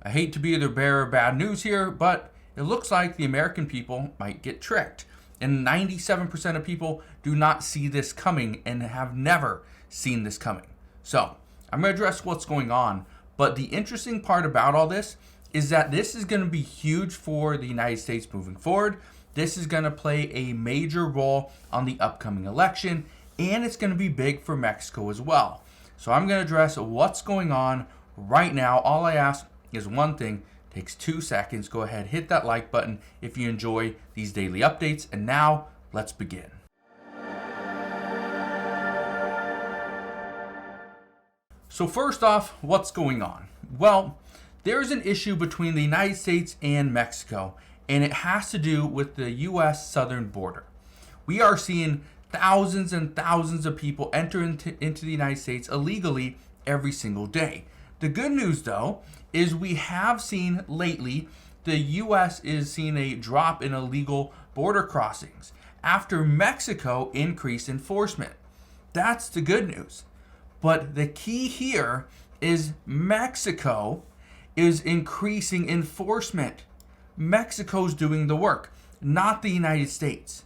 I hate to be the bearer of bad news here, but it looks like the American people might get tricked. And 97% of people do not see this coming and have never seen this coming. So I'm going to address what's going on. But the interesting part about all this is that this is going to be huge for the United States moving forward. This is going to play a major role on the upcoming election, and it's going to be big for Mexico as well. So I'm going to address what's going on right now. All I ask is one thing. Takes 2 seconds. Go ahead, hit that like button if you enjoy these daily updates. And now, let's begin. So first off, what's going on? Well, there's an issue between the United States and Mexico, and it has to do with the U.S. southern border. We are seeing thousands and thousands of people enter into the United States illegally every single day. The good news, though, is we have seen lately the U.S. is seeing a drop in illegal border crossings after Mexico increased enforcement. That's the good news. But the key here is Mexico is increasing enforcement. Mexico's doing the work, not the United States.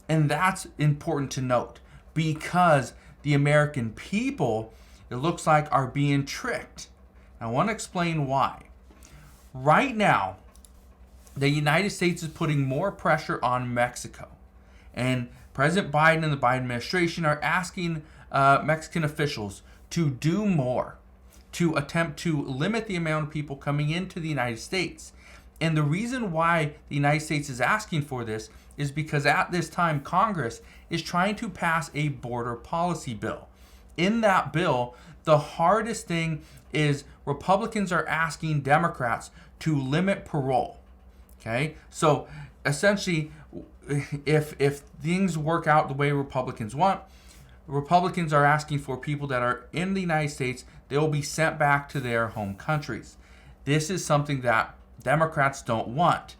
And that's important to note because the American people, it looks like, are being tricked. I want to explain why. Right now, the United States is putting more pressure on Mexico. And President Biden and the Biden administration are asking Mexican officials to do more, to attempt to limit the amount of people coming into the United States. And the reason why the United States is asking for this is because at this time, Congress is trying to pass a border policy bill. In that bill, the hardest thing is Republicans are asking Democrats to limit parole. Okay? So essentially, if things work out the way Republicans want, Republicans are asking for people that are in the United States, they will be sent back to their home countries. This is something that Democrats don't want.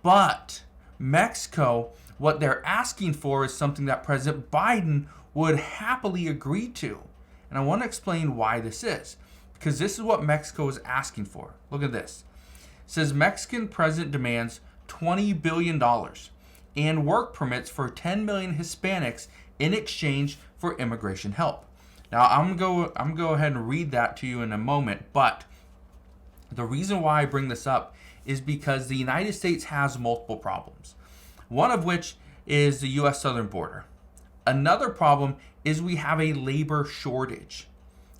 But Mexico, what they're asking for is something that President Biden would happily agree to. And I want to explain why this is. Because this is what Mexico is asking for. Look at this. It says Mexican president demands $20 billion and work permits for 10 million Hispanics in exchange for immigration help. Now, I'm going to go ahead and read that to you in a moment. But the reason why I bring this up is because the United States has multiple problems. One of which is the U.S. southern border. Another problem is we have a labor shortage.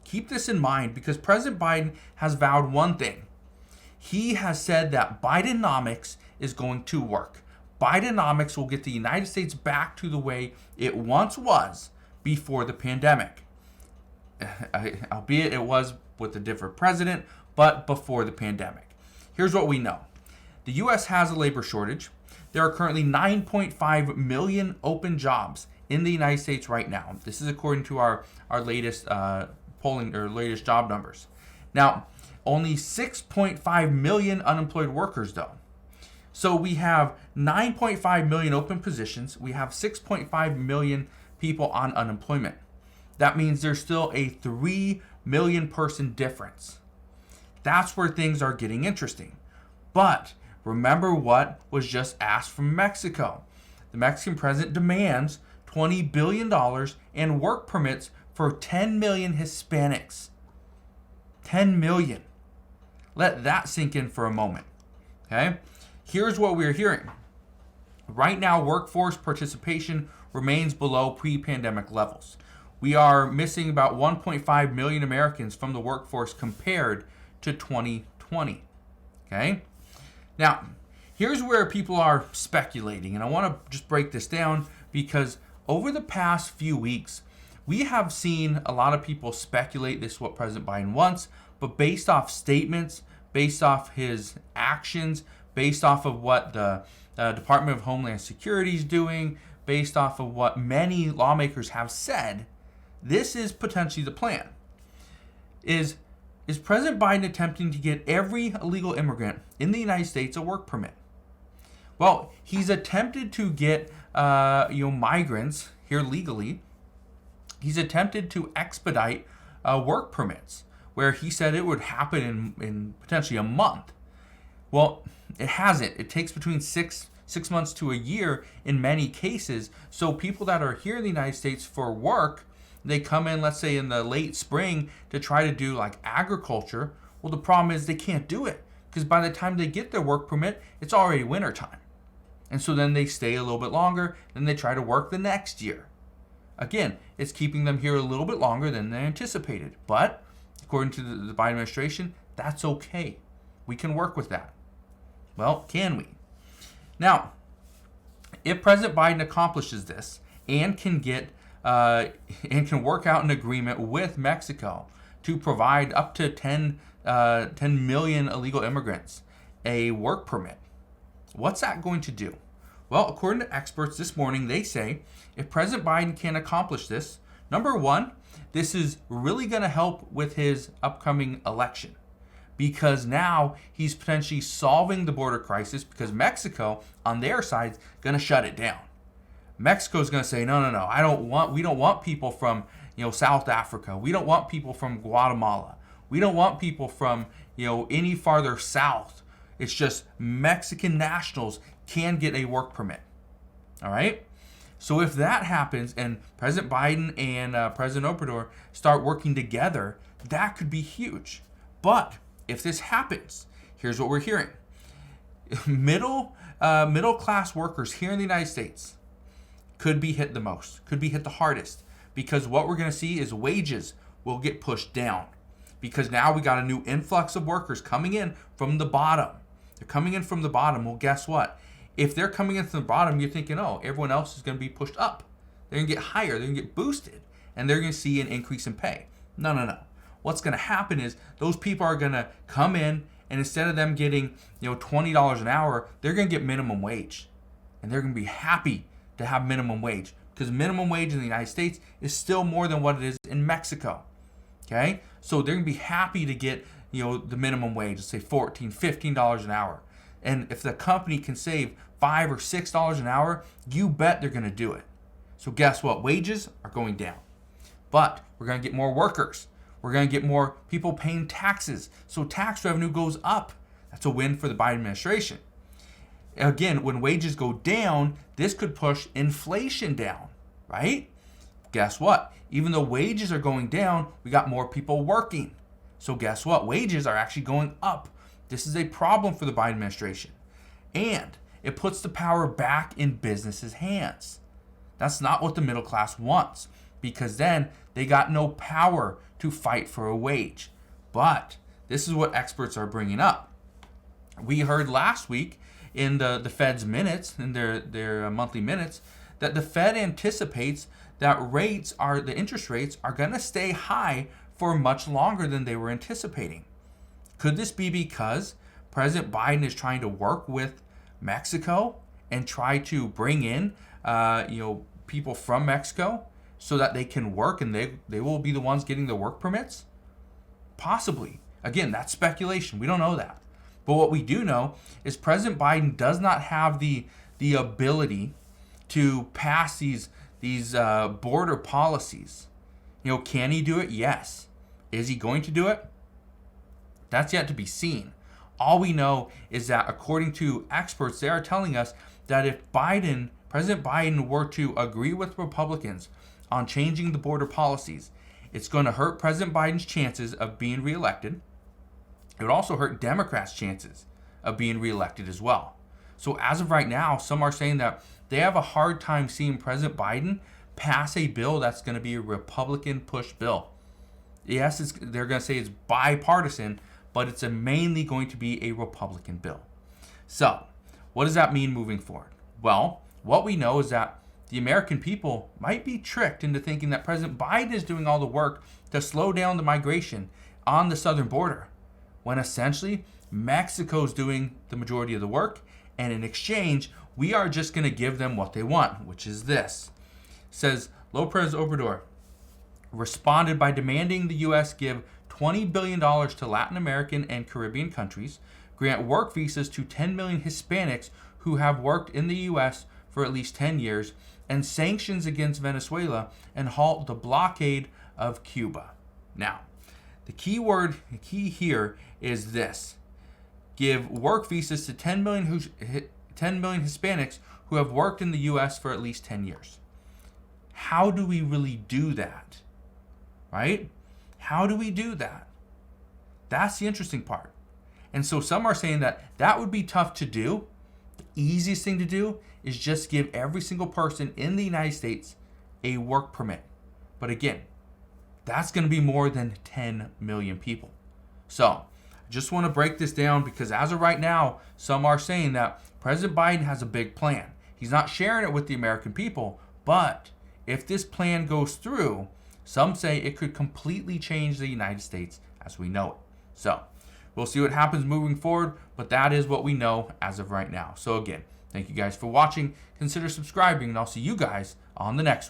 Keep this in mind because President Biden has vowed one thing. He has said that Bidenomics is going to work. Bidenomics will get the United States back to the way it once was before the pandemic. Albeit it was with a different president, but before the pandemic. Here's what we know. The U.S. has a labor shortage. There are currently 9.5 million open jobs in the United States right now. This is according to our latest polling or latest job numbers. Now, only 6.5 million unemployed workers though. So we have 9.5 million open positions. We have 6.5 million people on unemployment. That means there's still a 3 million person difference. That's where things are getting interesting. But remember what was just asked from Mexico. The Mexican president demands $20 billion and work permits for 10 million Hispanics. 10 million. Let that sink in for a moment. Okay? Here's what we're hearing. Right now, workforce participation remains below pre-pandemic levels. We are missing about 1.5 million Americans from the workforce compared to 2020. Okay? Now, here's where people are speculating, and I want to just break this down because over the past few weeks, we have seen a lot of people speculate this is what President Biden wants, but based off statements, based off his actions, based off of what the Department of Homeland Security is doing, based off of what many lawmakers have said, this is potentially the plan. Is President Biden attempting to get every illegal immigrant in the United States a work permit? Well, he's attempted to get migrants here legally. He's attempted to expedite work permits. where he said it would happen in potentially a month. Well, it hasn't. It takes between six months to a year in many cases. So people that are here in the United States for work, they come in, let's say in the late spring, to try to do like agriculture. Well, the problem is they can't do it because by the time they get their work permit, it's already winter time. And so then they stay a little bit longer, then they try to work the next year. Again, it's keeping them here a little bit longer than they anticipated. But according to the Biden administration, that's okay. We can work with that. Well, can we? Now, if President Biden accomplishes this and can get and can work out an agreement with Mexico to provide up to 10 million illegal immigrants a work permit, what's that going to do? Well, according to experts this morning, they say if President Biden can accomplish this, number one, this is really going to help with his upcoming election, because now he's potentially solving the border crisis, because Mexico on their side is going to shut it down. Mexico's going to say, no, we don't want people from, South Africa. We don't want people from Guatemala. We don't want people from, any farther south. It's just Mexican nationals can get a work permit. All right? So if that happens and President Biden and President Obrador start working together, that could be huge. But if this happens, here's what we're hearing. Middle class workers here in the United States could be hit the most, could be hit the hardest, because what we're going to see is wages will get pushed down, because now we got a new influx of workers coming in from the bottom. They're coming in from the bottom. Well, guess what? If they're coming in from the bottom, you're thinking, oh, everyone else is going to be pushed up. They're going to get higher. They're going to get boosted. And they're going to see an increase in pay. No. What's going to happen is those people are going to come in, and instead of them getting, $20 an hour, they're going to get minimum wage. And they're going to be happy to have minimum wage, because minimum wage in the United States is still more than what it is in Mexico. Okay? So they're going to be happy to get, the minimum wage, let's say $14, $15 an hour. And if the company can save $5 or $6 an hour, you bet they're going to do it. So guess what? Wages are going down. But we're going to get more workers. We're going to get more people paying taxes. So tax revenue goes up. That's a win for the Biden administration. Again, when wages go down, this could push inflation down, right? Guess what? Even though wages are going down, we got more people working. So guess what? Wages are actually going up. This is a problem for the Biden administration. And it puts the power back in businesses' hands. That's not what the middle class wants, because then they got no power to fight for a wage. But this is what experts are bringing up. We heard last week in the Fed's minutes, in their monthly minutes, that the Fed anticipates that the interest rates are going to stay high for much longer than they were anticipating. Could this be because President Biden is trying to work with Mexico and try to bring in people from Mexico so that they can work and they will be the ones getting the work permits? Possibly. Again, that's speculation. We don't know that. But what we do know is President Biden does not have the ability to pass these border policies. Can he do it? Yes. Is he going to do it? That's yet to be seen. All we know is that according to experts, they are telling us that if President Biden were to agree with Republicans on changing the border policies, it's going to hurt President Biden's chances of being reelected. It would also hurt Democrats' chances of being reelected as well. So as of right now, some are saying that they have a hard time seeing President Biden pass a bill that's going to be a Republican push bill. Yes, they're going to say it's bipartisan, but it's mainly going to be a Republican bill. So what does that mean moving forward? Well, what we know is that the American people might be tricked into thinking that President Biden is doing all the work to slow down the migration on the southern border, when essentially Mexico's doing the majority of the work, and in exchange, we are just going to give them what they want, which is this. It says, López Obrador responded by demanding the U.S. give $20 billion to Latin American and Caribbean countries, grant work visas to 10 million Hispanics who have worked in the U.S. for at least 10 years, and sanctions against Venezuela, and halt the blockade of Cuba. Now, The key here is this: give work visas to 10 million Hispanics who have worked in the U.S. for at least 10 years. How do we really do that? Right? How do we do that? That's the interesting part. And so some are saying that would be tough to do. The easiest thing to do is just give every single person in the United States a work permit. But again, that's going to be more than 10 million people. So I just want to break this down because as of right now, some are saying that President Biden has a big plan. He's not sharing it with the American people, but if this plan goes through, some say it could completely change the United States as we know it. So we'll see what happens moving forward, but that is what we know as of right now. So again, thank you guys for watching. Consider subscribing, and I'll see you guys on the next one.